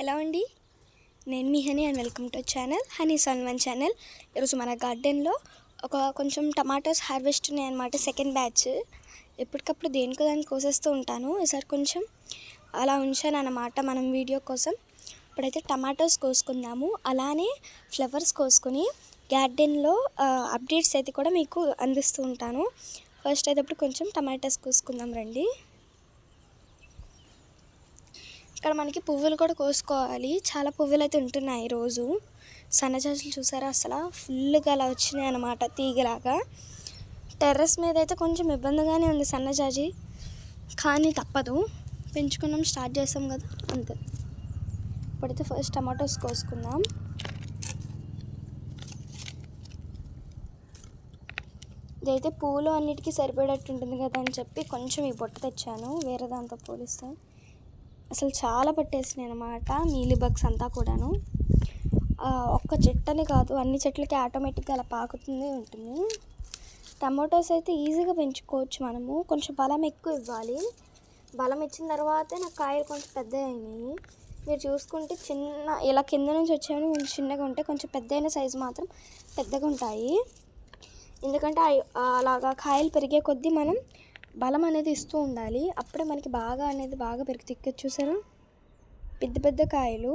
Hello అండి, నేను మీ Honey and welcome to channel Honey's on one channel. ఈరోజు మన గార్డెన్లో కొంచెం టమాటోస్ హార్వెస్ట్ ఉన్నాయన్నమాట. Second batch. ఎప్పటికప్పుడు దేనికో దాన్ని కోసేస్తూ ఉంటాను. ఈసారి కొంచెం అలా ఉంచాను అన్నమాట మనం వీడియో కోసం. ఇప్పుడైతే టమాటోస్ కోసుకుందాము, అలానే ఫ్లవర్స్ కోసుకొని గార్డెన్లో అప్డేట్స్ అయితే కూడా మీకు అందిస్తూ ఉంటాను. ఫస్ట్ అయితే ఇప్పుడు కొంచెం టమాటోస్ కోసుకుందాం రండి. ఇక్కడ మనకి పువ్వులు కూడా కోసుకోవాలి. చాలా పువ్వులు అయితే ఉంటున్నాయి రోజు. సన్నజాజులు చూసారా, అసలు ఫుల్గా అలా వచ్చినాయి అన్నమాట, తీగలాగా. టెర్రస్ మీద అయితే కొంచెం ఇబ్బందిగానే ఉంది సన్నజాజి, కానీ తప్పదు, పెంచుకున్నాం, స్టార్ట్ చేసాం కదా, అంతే. ఇప్పుడైతే ఫస్ట్ టమాటోస్ కోసుకుందాం. ఇదైతే పూలు అన్నిటికీ సరిపడేట్టు ఉంటుంది కదా అని చెప్పి కొంచెం ఈ బొట్ట తెచ్చాను, వేరే దాంతో పోలిస్తే. అసలు చాలా పట్టేసినాయి అన్నమాట మీలీ బగ్స్ అంతా కూడాను. ఒక్క చెట్టని కాదు, అన్ని చెట్లకి ఆటోమేటిక్గా అలా పాకుతుంది ఉంటుంది. టమాటోస్ అయితే ఈజీగా పెంచుకోవచ్చు మనము, కొంచెం బలం ఎక్కువ ఇవ్వాలి. బలం ఇచ్చిన తర్వాతే నాకు కాయలు కొంచెం పెద్దగా అయినాయి. మీరు చూసుకుంటే చిన్న ఇలా కింద నుంచి వచ్చాయని కొంచెం చిన్నగా ఉంటాయి, కొంచెం పెద్ద అయిన సైజు మాత్రం పెద్దగా ఉంటాయి. ఎందుకంటే అలాగా కాయలు పెరిగే కొద్దీ మనం బలం అనేది ఇస్తూ ఉండాలి, అప్పుడే మనకి బాగా పెరుగుతాయి. చూసారా, పెద్ద పెద్ద కాయలు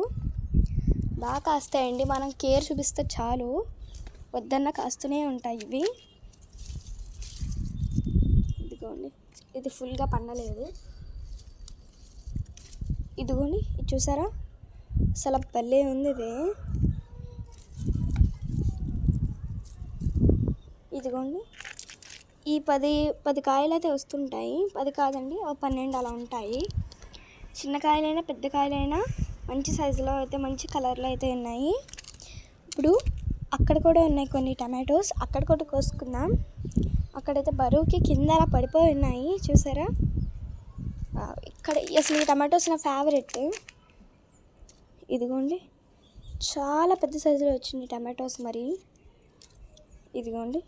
బాగా కాస్తాయండి. మనం కేర్ చూపిస్తే చాలు, వద్దన్న కాస్తూనే ఉంటాయి ఇవి. ఇదిగోండి, ఇది ఫుల్గా పండలేదు. ఇదిగోండి, ఇది చూసారా, అసలు భలే ఉంది ఇది. ఇదిగోండి, ఈ 10 కాయలు అయితే వస్తుంటాయి. 10 కాదండి, 12 అలా ఉంటాయి. చిన్న కాయలైనా పెద్ద కాయలైనా మంచి సైజులో అయితే, మంచి కలర్లో అయితే ఉన్నాయి. ఇప్పుడు అక్కడ కూడా ఉన్నాయి కొన్ని టమాటోస్, అక్కడ కూడా కోసుకుందాం. అక్కడైతే బరువుకి కింద అలా పడిపోయి ఉన్నాయి, చూసారా. ఇక్కడ అసలు ఈ టమాటోస్ నా ఫేవరెట్. ఇదిగోండి, చాలా పెద్ద సైజులో వచ్చింది టమాటోస్. మరి ఇదిగోండి,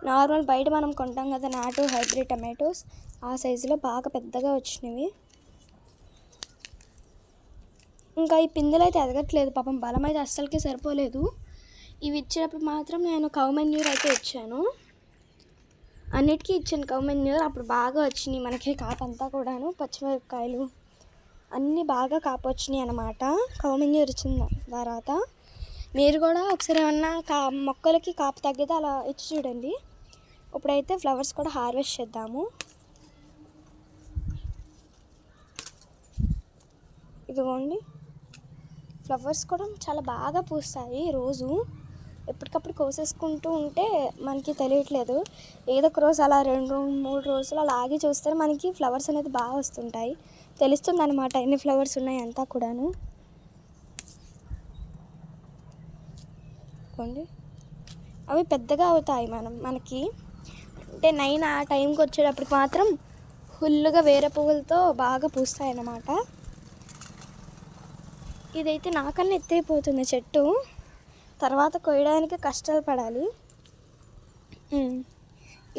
నార్మల్ బయట మనం కొంటాం కదా నాటు హైబ్రిడ్ టమాటోస్, ఆ సైజులో బాగా పెద్దగా వచ్చినవి. ఇంకా ఈ పిందెలు అయితే ఎదగట్లేదు పాపం, బలం అయితే అస్సలకి సరిపోలేదు. ఇవి ఇచ్చినప్పుడు మాత్రం నేను కౌ మెన్యూర్ అయితే ఇచ్చాను, అన్నిటికీ ఇచ్చాను కౌ మెన్యూర్. అప్పుడు బాగా వచ్చినాయి మనకి కాపంతా కూడాను. పచ్చిమిరపకాయలు అన్నీ బాగా కాపు వచ్చినాయి అన్నమాట కౌ మెన్యూర్ ఇచ్చిన తర్వాత. మీరు కూడా ఒకసారి ఏమన్నా మొక్కలకి కాపు తగ్గితే అలా ఇచ్చి చూడండి. ఇప్పుడైతే ఫ్లవర్స్ కూడా హార్వెస్ట్ చేద్దాము. ఇదిగోండి, ఫ్లవర్స్ కూడా చాలా బాగా పూస్తాయి రోజు. ఎప్పటికప్పుడు కోసేసుకుంటూ ఉంటే మనకి తెలియట్లేదు. ఏదో ఒక రోజు అలా 2-3 రోజులు అలా ఆగి చూస్తే మనకి ఫ్లవర్స్ అనేది బాగా వస్తుంటాయి, తెలుస్తుంది అనమాట ఎన్ని ఫ్లవర్స్ ఉన్నాయి అంతా కూడాను. ఇదిగోండి, అవి పెద్దగా అవుతాయి మనకి అంటే 9 ఆ టైంకి వచ్చేటప్పటికి మాత్రం ఫుల్గా వేరే పువ్వులతో బాగా పూస్తాయి అన్నమాట. ఇదైతే నాకన్నా ఎత్తైపోతుంది చెట్టు, తర్వాత కొయ్యడానికి కష్టాలు పడాలి.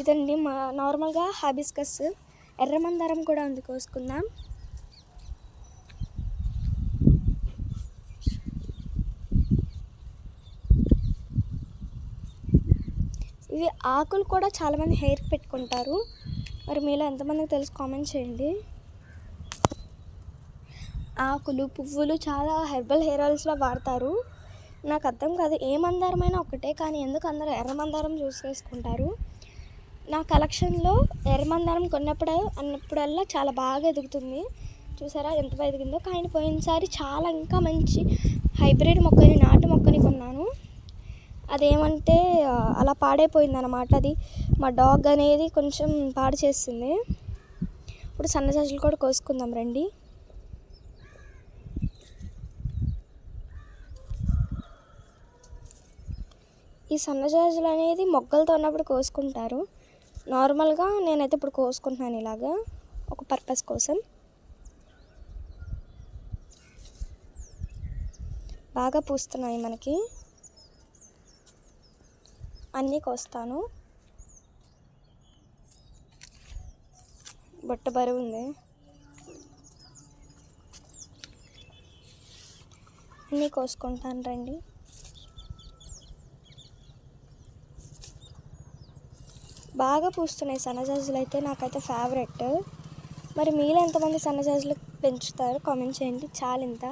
ఇదండి మా నార్మల్గా హాబిస్కస్. ఎర్రమందారం కూడా ఉంది, కోసుకుందాం. ఇవి ఆకులు కూడా చాలామంది హెయిర్కి పెట్టుకుంటారు, మరి మీలో ఎంతమందికి తెలుసు కామెంట్ చేయండి. ఆకులు పువ్వులు చాలా హెర్బల్ హెయిర్ ఆయిల్స్లో వాడతారు. నాకు అర్థం కాదు, ఏ మందారమైనా ఒకటే, కానీ ఎందుకు అందరూ ఎర్రమందారం చూస్ చేసుకుంటారు. నా కలెక్షన్లో ఎర్రమందారం అన్నప్పుడల్లా చాలా బాగా ఎదుగుతుంది. చూసారా ఎంత బాగా ఎదిగిందో. కానీ పోయినసారి చాలా ఇంకా మంచి హైబ్రిడ్ మొక్కని, నాటు మొక్కని కొన్నాను. అదేమంటే అలా పాడైపోయింది అన్నమాట. అది మా డాగ్ అనేది కొంచెం పాడు చేస్తుంది. ఇప్పుడు సన్నజాజులు కూడా కోసుకుందాం రండి. ఈ సన్నజాజులు అనేది మొగ్గలతో ఉన్నప్పుడు కోసుకుంటారు. నార్మల్గా నేనైతే ఇప్పుడు కోసుకుంటున్నాను ఇలాగా ఒక పర్పస్ కోసం. బాగా పూస్తున్నాయి మనకి, అన్నీ కోస్తాను. బొట్ట బరువు ఉంది. అన్నీ కోసుకుంటాను రండి. బాగా పూస్తున్నాయి సన్నజాజులు అయితే, నాకైతే ఫేవరెట్. మరి మీలో ఎంతమంది సన్నజాజులు పెంచుతారు కామెంట్ చేయండి. చాలు ఇంత.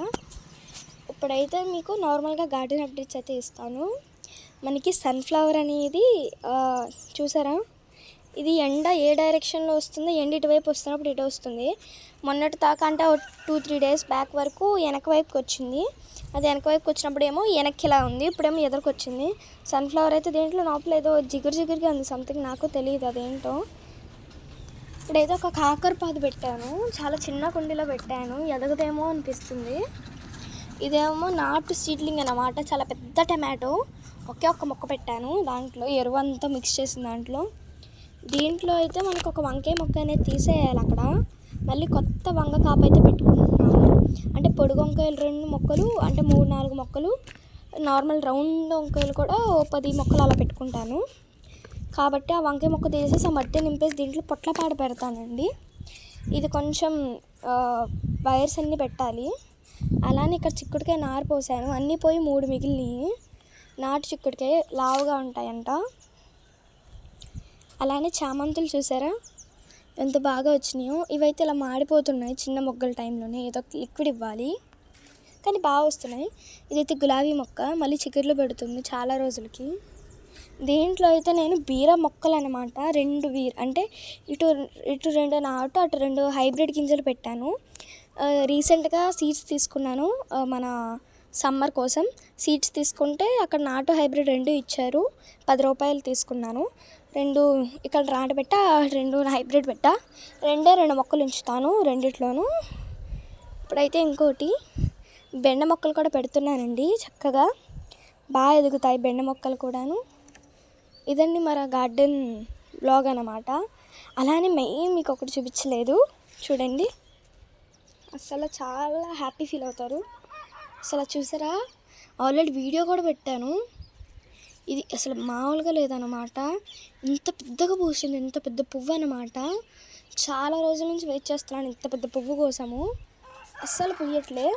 ఇప్పుడైతే మీకు నార్మల్గా గార్డెన్ అప్డేట్స్ అయితే ఇస్తాను. మనకి సన్ఫ్లవర్ అనేది చూసారా, ఇది ఎండ ఏ డైరెక్షన్లో వస్తుందో, ఎండ ఇటువైపు వస్తున్నప్పుడు ఇటు వస్తుంది. మొన్నటి దాకా అంటే 2-3 డేస్ బ్యాక్ వరకు వెనక వైపుకి వచ్చింది. అది వెనక వైపుకి వచ్చినప్పుడు ఏమో వెనక్కి ఇలా ఉంది, ఇప్పుడేమో ఎదురుకు వచ్చింది. సన్ఫ్లవర్ అయితే దేంట్లో లోపల ఏదో జిగురుగా ఉంది, సంథింగ్ నాకు తెలియదు అదేంటో. ఇప్పుడైతే ఒక కాకరపాదు పెట్టాను, చాలా చిన్న కుండీలో పెట్టాను, ఎదగదేమో అనిపిస్తుంది. ఇదేమో నాటు సీడ్లింగ్ అన్నమాట, చాలా పెద్ద టమాటో. ఒక్క మొక్క పెట్టాను, దాంట్లో ఎరువు అంతా మిక్స్ చేసిన దాంట్లో. దీంట్లో అయితే మనకు ఒక వంకాయ మొక్క అనేది తీసేయాలి అక్కడ, మళ్ళీ కొత్త వంగ కాపు అయితే పెట్టుకుంటున్నాము. అంటే పొడుగు వంకాయలు 2 మొక్కలు, అంటే 3-4 మొక్కలు, నార్మల్ రౌండ్ వంకాయలు కూడా 10 మొక్కలు అలా పెట్టుకుంటాను. కాబట్టి ఆ వంకాయ మొక్క తీసేసి ఆ మట్టి నింపేసి దీంట్లో పొట్లపాడు పెడతానండి. ఇది కొంచెం వైర్స్ అన్నీ పెట్టాలి. అలానే ఇక్కడ చిక్కుడుకాయ నారు పోసాను, అన్నీ పోయి 3 మిగిలినాయి. నాటు చిక్కుడుకాయ లావుగా ఉంటాయంట. అలానే చామంతులు చూసారా ఎంత బాగా వచ్చినాయో. ఇవైతే ఇలా మాడిపోతున్నాయి చిన్న మొగ్గల టైంలోనే, ఏదో లిక్విడ్ ఇవ్వాలి కానీ బాగా వస్తున్నాయి. ఇదైతే గులాబీ మొక్క, మళ్ళీ చిగుర్లు పెడుతుంది చాలా రోజులకి. దీంట్లో అయితే నేను బీర మొక్కలు అనమాట, 2 అంటే ఇటు 2 నాటు, అటు 2 హైబ్రిడ్ గింజలు పెట్టాను. రీసెంట్గా సీడ్స్ తీసుకున్నాను, మన సమ్మర్ కోసం సీడ్స్ తీసుకుంటే అక్కడ నాటు హైబ్రిడ్ 2 ఇచ్చారు. 10 రూపాయలు తీసుకున్నాను. 2 ఇక్కడ నాటబెట్ట, 2 హైబ్రిడ్ పెట్ట, 2 మొక్కలు ఉంచుతాను రెండిట్లోనూ. ఇప్పుడైతే ఇంకోటి బెండ మొక్కలు కూడా పెడుతున్నానండి, చక్కగా బాగా ఎదుగుతాయి బెండ మొక్కలు కూడాను. ఇదండి మన గార్డెన్ బ్లాగ్ అన్నమాట. అలానే మెయిన్ మీకు ఒకటి చూపించలేదు చూడండి, అసలు చాలా హ్యాపీ ఫీల్ అవుతారు. అసలు చూసారా, ఆల్రెడీ వీడియో కూడా పెట్టాను. ఇది అసలు మామూలుగా లేదన్నమాట, ఇంత పెద్దగా పూసింది, ఇంత పెద్ద పువ్వు అన్నమాట. చాలా రోజుల నుంచి వెయిట్ చేస్తున్నాను ఇంత పెద్ద పువ్వు కోసము. అస్సలు పూయట్లే,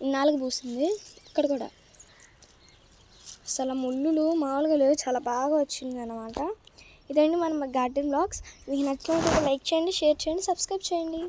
ఇన్నాళ్ళకి పూసింది. ఇక్కడ కూడా అసలు ముళ్ళులు మామూలుగా లేవు, చాలా బాగా వచ్చింది అన్నమాట. ఇదండి మన గార్డెన్ బ్లాగ్స్. మీకు నచ్చినట్లయితే లైక్ చేయండి, షేర్ చేయండి, సబ్స్క్రైబ్ చేయండి.